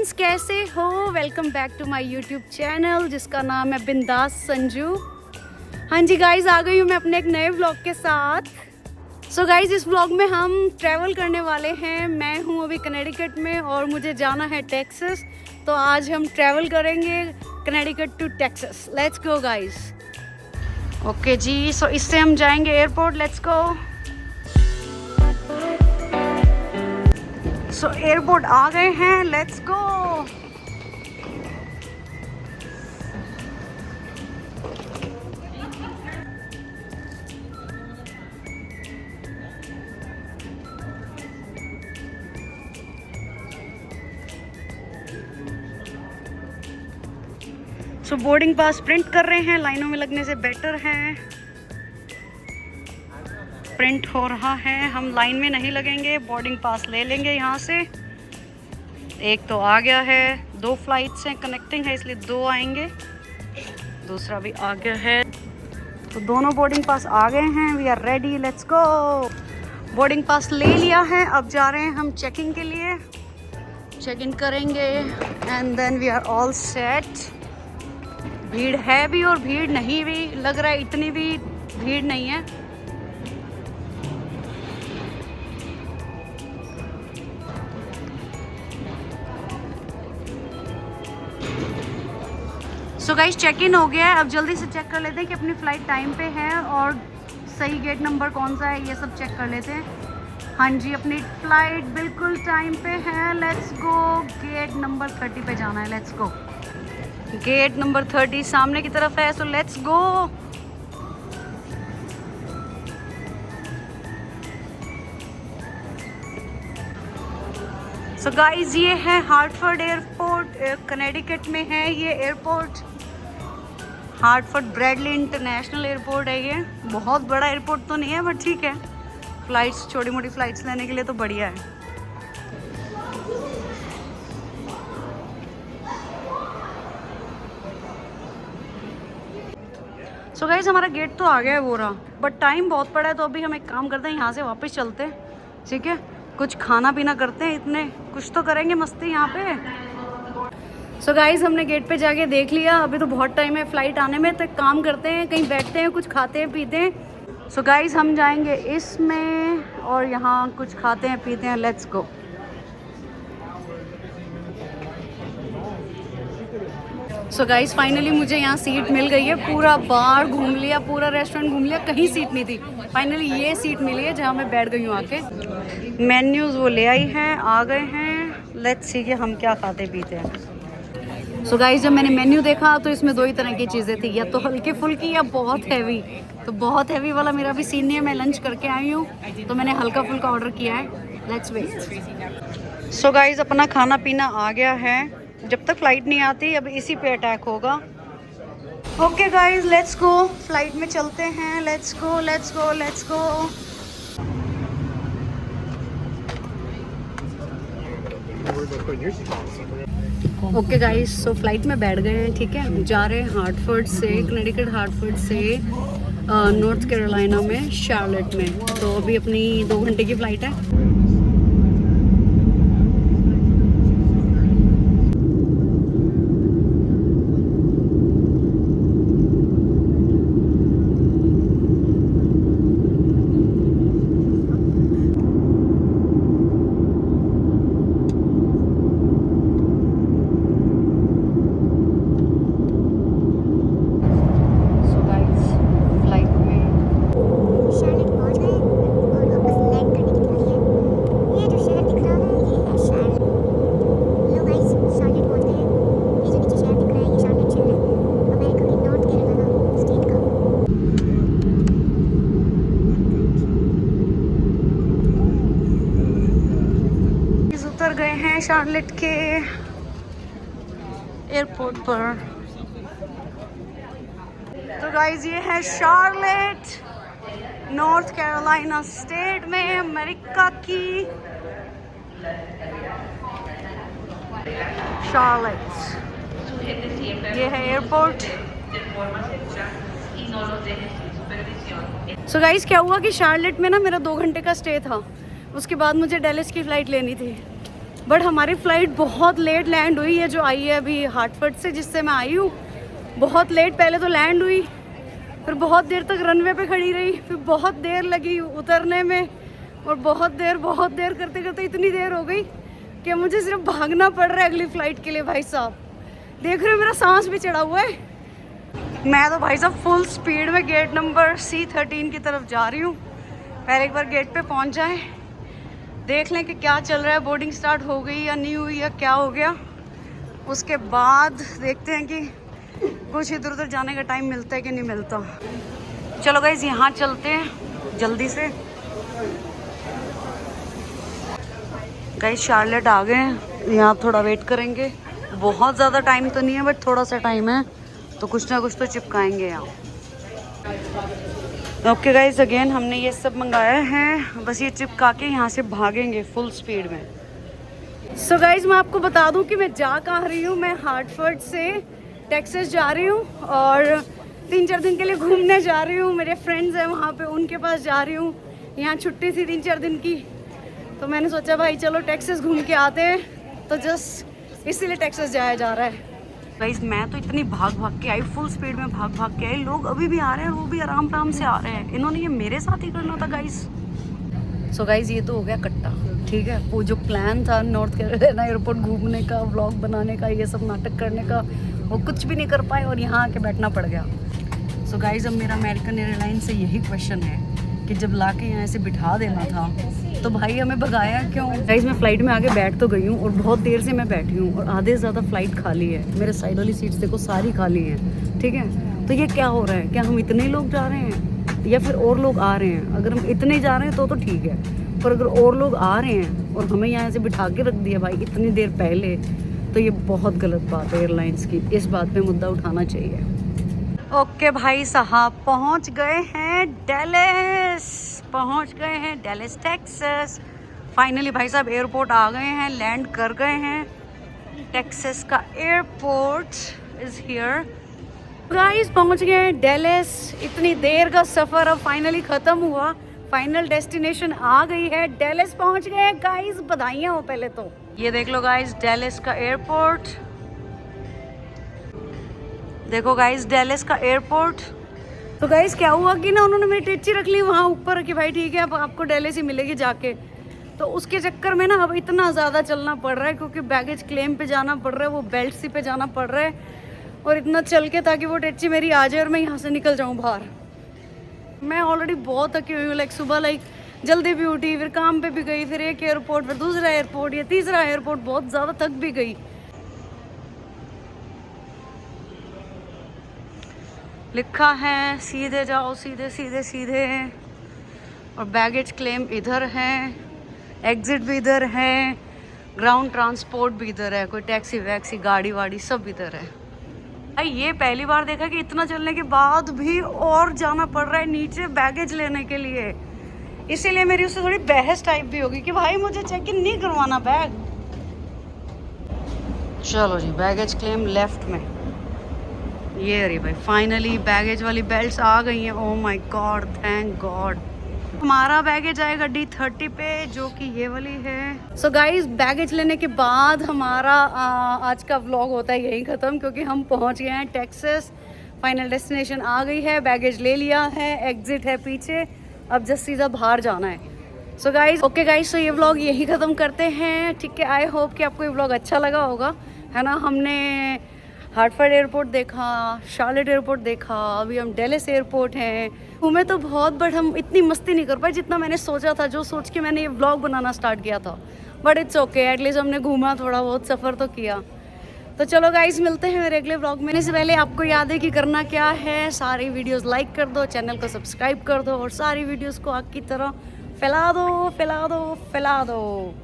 Friends, कैसे हो? Welcome back to my YouTube channel जिसका नाम है बिंदास संजू। हाँ जी गाइज, आ गई हूँ मैं अपने एक नए व्लॉग के साथ। सो गाइज, इस व्लॉग में हम ट्रैवल करने वाले हैं। मैं हूँ अभी कनेडिकट में और मुझे जाना है टेक्सास। तो आज हम ट्रैवल करेंगे Connecticut to Texas. Let's go guys. Okay जी, सो इससे हम जाएंगे airport. Let's go. So airport आ गए हैं, let's go. So boarding pass print कर रहे हैं, लाइनों में लगने से बेटर है। प्रिंट हो रहा है, हम लाइन में नहीं लगेंगे, बोर्डिंग पास ले लेंगे यहाँ से। एक तो आ गया है, 2 फ्लाइट्स हैं, कनेक्टिंग है इसलिए 2 आएंगे। दूसरा भी आ गया है, तो दोनों बोर्डिंग पास आ गए हैं। We are ready, let's go. Boarding pass ले लिया है, अब जा रहे हैं हम चेकिंग के लिए। चेक इन करेंगे and then we are all set. भीड़ है भी और भीड़ नहीं भी, लग रहा है इतनी भी भीड़ नहीं है। सो गाइस, चेक इन हो गया है। अब जल्दी से चेक कर लेते हैं कि अपनी फ़्लाइट टाइम पे है और सही गेट नंबर कौन सा है, ये सब चेक कर लेते हैं। हाँ जी, अपनी फ़्लाइट बिल्कुल टाइम पे है। Let's go. गेट नंबर 30 पे जाना है, लेट्स गो। गेट नंबर 30 सामने की तरफ है, so let's go. So guys, ये है हार्टफोर्ड एयरपोर्ट, कनेडिकट में है ये airport. Hartford Bradley international airport है ये। बहुत बड़ा एयरपोर्ट तो नहीं है बट ठीक है, फ्लाइट्स, छोटी मोटी फ्लाइट्स लेने के लिए तो बढ़िया है। सो गाइस, हमारा गेट तो आ गया है वो रहा, बट टाइम बहुत पड़ा है। तो अभी हम एक काम करते हैं, यहाँ से वापस चलते हैं, ठीक है? कुछ खाना पीना करते हैं, इतने कुछ तो करेंगे मस्ती यहाँ पे। सो गाइस, हमने गेट पे जाके देख लिया। अभी तो बहुत टाइम है फ़्लाइट आने में, तो एक काम करते हैं, कहीं बैठते हैं, कुछ खाते हैं पीते हैं। सो गाइस, हम जाएंगे इसमें और यहाँ कुछ खाते हैं पीते हैं। Let's go. So guys, finally मुझे यहाँ सीट मिल गई है। पूरा बार घूम लिया, पूरा रेस्टोरेंट घूम लिया, कहीं सीट नहीं थी। फाइनली ये सीट मिली है जहाँ मैं बैठ गई हूँ आके। मेन्यूज़ वो ले आई हैं, आ गए हैं। लेट्स सी कि हम क्या खाते पीते हैं। सो गाइस, जब मैंने मेन्यू देखा तो इसमें 2 ही तरह की चीज़ें थी, या तो हल्की फुल्की या बहुत हैवी। तो बहुत हैवी वाला मेरा भी सीन नहीं है, मैं लंच करके आई हूँ तो मैंने हल्का फुल्का ऑर्डर किया है। Let's wait. सो गाइस, अपना खाना पीना आ गया है। जब तक फ़्लाइट नहीं आती अब इसी पे अटैक होगा। Okay guys, let's go. Flight में चलते हैं। Let's go, let's go, let's go. Okay guys, so flight में बैठ गए हैं, ठीक है? जा रहे हैं हार्टफोर्ड से, कनेडिकट हार्टफोर्ड से नॉर्थ कैरोलिना में, शार्लेट में। तो अभी अपनी 2 घंटे की फ़्लाइट है। उतर गए हैं शार्लेट के एयरपोर्ट पर। तो गाइस, ये है शार्लेट, नॉर्थ कैरोलिना स्टेट में, अमेरिका की शार्लेट। ये है एयरपोर्ट। सो गाइस, क्या हुआ कि शार्लेट में ना मेरा 2 घंटे का स्टे था। उसके बाद मुझे डेलिस की फ़्लाइट लेनी थी। बट हमारी फ़्लाइट बहुत लेट लैंड हुई है, जो आई है अभी हार्टफोर्ड से, जिससे मैं आई हूँ। बहुत लेट पहले तो लैंड हुई, फिर बहुत देर तक रनवे पे खड़ी रही, फिर बहुत देर लगी उतरने में, और बहुत देर करते करते इतनी देर हो गई कि मुझे सिर्फ भागना पड़ रहा है अगली फ़्लाइट के लिए। भाई साहब देख रहे हो, मेरा सांस भी चढ़ा हुआ है। मैं तो भाई साहब फुल स्पीड में गेट नंबर C13 की तरफ जा रही हूँ। पहले एक बार गेट पे पहुँच जाए, देख लें कि क्या चल रहा है, बोर्डिंग स्टार्ट हो गई या नहीं हुई या क्या हो गया। उसके बाद देखते हैं कि कुछ इधर उधर जाने का टाइम मिलता है कि नहीं मिलता। चलो गाइस यहाँ चलते हैं जल्दी से। गाइस शार्लेट आ गए हैं, यहाँ थोड़ा वेट करेंगे। बहुत ज़्यादा टाइम तो नहीं है, बट थोड़ा सा टाइम है, तो कुछ ना कुछ तो चिपकाएंगे यहाँ। ओके गाइस, अगेन हमने ये सब मंगाया है, बस ये चिपका के यहाँ से भागेंगे फुल स्पीड में। सो गाइस मैं आपको बता दूँ कि मैं जा कहाँ रही हूँ। मैं हार्टफोर्ड से टेक्सास जा रही हूँ और 3-4 दिन के लिए घूमने जा रही हूँ। मेरे फ्रेंड्स हैं वहाँ पे, उनके पास जा रही हूँ। यहाँ छुट्टी थी 3-4 दिन की, तो मैंने सोचा भाई चलो टेक्सास घूम के आते हैं, तो जस्ट इसीलिए टेक्सास जाया जा रहा है। गाइस मैं तो इतनी भाग के आई, फुल स्पीड में भाग के आई। लोग अभी भी आ रहे हैं, वो भी आराम से आ रहे हैं। इन्होंने ये मेरे साथ ही करना था गाइस। सो गाइस ये तो हो गया कट्टा, ठीक है। वो जो प्लान था नॉर्थ कैरोलिना एयरपोर्ट घूमने का, व्लॉग बनाने का, ये सब नाटक करने का, वो कुछ भी नहीं कर पाए और यहाँ आके बैठना पड़ गया। सो गाइस अब मेरा अमेरिकन एयरलाइन से यही क्वेश्चन है कि जब ला के यहाँ से बिठा देना था तो भाई हमें भगाया क्यों। गाइस मैं फ़्लाइट में आके बैठ तो गई हूँ और बहुत देर से मैं बैठी हूँ और आधे से ज़्यादा फ़्लाइट खाली है। मेरे साइड वाली सीट्स देखो सारी खाली हैं, ठीक है। तो ये क्या हो रहा है, क्या हम इतने लोग जा रहे हैं या फिर और लोग आ रहे हैं? अगर हम इतने जा रहे हैं तो ठीक है, पर अगर और लोग आ रहे हैं और हमें यहाँ से बिठा के रख दिया भाई इतनी देर पहले, तो ये बहुत गलत बात है एयरलाइंस की। इस बात पे मुद्दा उठाना चाहिए। ओके भाई साहब पहुँच गए हैं डेलिस टेक्सास। फाइनली भाई साहब एयरपोर्ट आ गए हैं, लैंड कर गए हैं। टेक्सास का एयरपोर्ट इज़ हियर। गाइस पहुँच गए हैं डेलिस। इतनी देर का सफ़र अब फाइनली ख़त्म हुआ, फाइनल डेस्टिनेशन आ गई है। डेलिस पहुँच गए हैं गाइस, बधाइयाँ हो पहले तो। ये देख लो गाइस डेलिस का एयरपोर्ट, देखो गाइस डेलिस का एयरपोर्ट। तो गाइस क्या हुआ कि ना उन्होंने मेरी टेची रख ली वहाँ ऊपर कि भाई ठीक है अब आपको डेलिस ही मिलेगी जाके। तो उसके चक्कर में ना अब इतना ज़्यादा चलना पड़ रहा है, क्योंकि बैगेज क्लेम पे जाना पड़ रहा है, वो बेल्ट सी पे जाना पड़ रहा है, और इतना चल के ताकि वो टेची मेरी आ जाए और मैं यहाँ से निकल जाऊँ बाहर। मैं ऑलरेडी बहुत थकी हुई हूँ। सुबह जल्दी भी उठी, फिर काम पे भी गई, फिर एक एयरपोर्ट, फिर दूसरा एयरपोर्ट, या तीसरा एयरपोर्ट, बहुत ज़्यादा थक भी गई। लिखा है सीधे जाओ, सीधे, और बैगेज क्लेम इधर है, एग्जिट भी इधर है, ग्राउंड ट्रांसपोर्ट भी इधर है, कोई टैक्सी वैक्सी गाड़ी वाड़ी सब इधर है। भाई ये पहली बार देखा कि इतना चलने के बाद भी और जाना पड़ रहा है नीचे बैगेज लेने के लिए। इसीलिए मेरी उससे थोड़ी बहस टाइप भी होगी कि भाई मुझे चेक इन नहीं करवाना बैग। चलो जी बैगेज क्लेम लेफ्ट में, ये रही भाई फाइनली बैगेज वाली बेल्ट्स आ गई हैं। Oh my God, thank God. हमारा बैगेज आएगा D30 पे, जो कि ये वाली है। सो गाइज बैगेज लेने के बाद हमारा आज का व्लॉग होता है यही ख़त्म, क्योंकि हम पहुंच गए हैं टेक्सास। फाइनल डेस्टिनेशन आ गई है, बैगेज ले लिया है, एग्जिट है पीछे, अब जस्ट सीधा बाहर जाना है। सो गाइज ओके गाइज, तो ये व्लॉग यही ख़त्म करते हैं, ठीक है। आई होप कि आपको ये व्लॉग अच्छा लगा होगा, है ना। हमने हार्टफोर्ड एयरपोर्ट देखा, शार्लेट एयरपोर्ट देखा, अभी हम डेलिस एयरपोर्ट हैं। घूमे तो बहुत, बट हम इतनी मस्ती नहीं कर पाए जितना मैंने सोचा था, जो सोच के मैंने ये व्लॉग बनाना स्टार्ट किया था। बट इट्स ओके, एटलीस्ट हमने घूमा, थोड़ा बहुत सफ़र तो किया। तो चलो गाइस मिलते हैं मेरे अगले व्लॉग में। इससे पहले आपको याद है कि करना क्या है, सारी वीडियोस लाइक कर दो, चैनल को सब्सक्राइब कर दो, और सारी वीडियोस को आग की तरह फैला दो।